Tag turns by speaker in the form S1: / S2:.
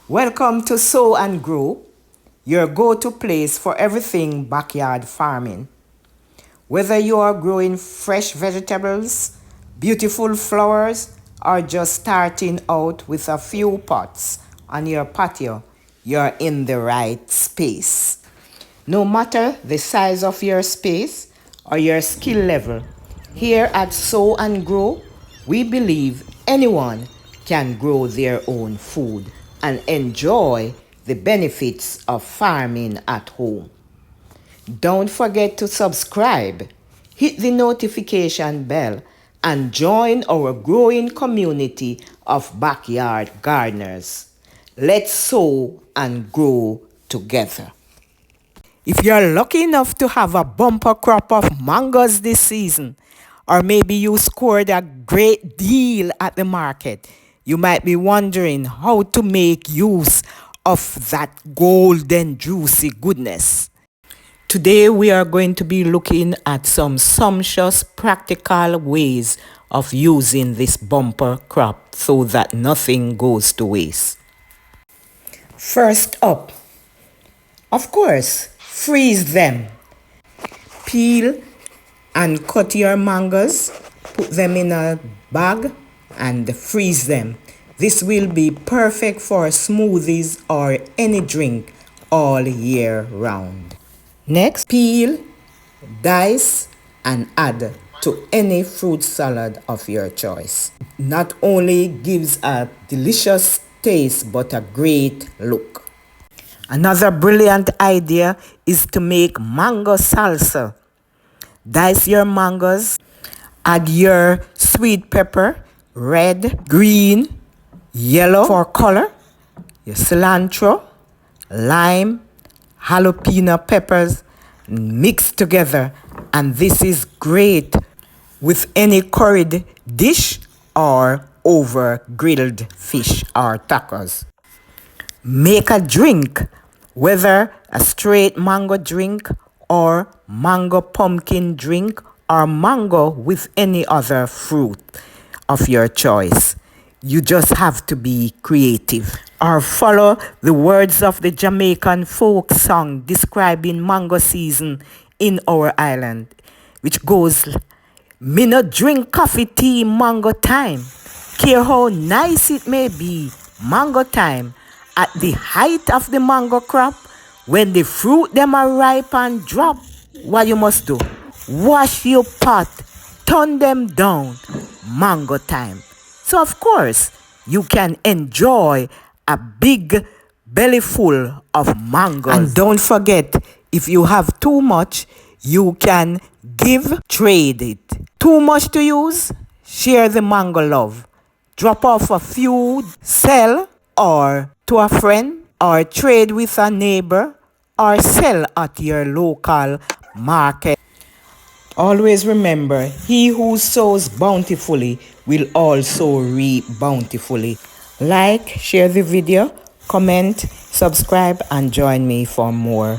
S1: Welcome to Sow and Grow, your go-to place for everything backyard farming. Whether you are growing fresh vegetables, beautiful flowers, or just starting out with a few pots on your patio, you're in the right space. No matter the size of your space or your skill level, here at Sow and Grow, we believe anyone can grow their own food and enjoy the benefits of farming at home. Don't forget to subscribe, hit the notification bell, and join our growing community of backyard gardeners. Let's sow and grow together. If you're lucky enough to have a bumper crop of mangoes this season, or maybe you scored a great deal at the market, you might be wondering how to make use of that golden juicy goodness. Today we are going to be looking at some sumptuous practical ways of using this bumper crop so that nothing goes to waste. First up, of course, freeze them. Peel and cut your mangoes, put them in a bag and freeze them. This will be perfect for smoothies or any drink all year round. Next, peel, dice, and add to any fruit salad of your choice. Not only gives a delicious taste, but a great look. Another brilliant idea is to make mango salsa. Dice your mangoes, add your sweet pepper, red, green, yellow for color, your cilantro, lime, jalapeno peppers, mix together, and this is great with any curried dish or over grilled fish or tacos. Make a drink, whether a straight mango drink or mango pumpkin drink or mango with any other fruit of your choice. You just have to be creative. Or follow the words of the Jamaican folk song describing mango season in our island, which goes, "Me no drink coffee, tea, mango time. Care how nice it may be, mango time. At the height of the mango crop, when the fruit them are ripe and drop, what you must do? Wash your pot, turn them down, mango time." So of course, you can enjoy a big belly full of mangoes. And don't forget, if you have too much, you can give, trade it. Too much to use? Share the mango love. Drop off a few, sell, or to a friend, or trade with a neighbor, or sell at your local market. Always remember, he who sows bountifully will also reap bountifully. Like, share the video, comment, subscribe, and join me for more.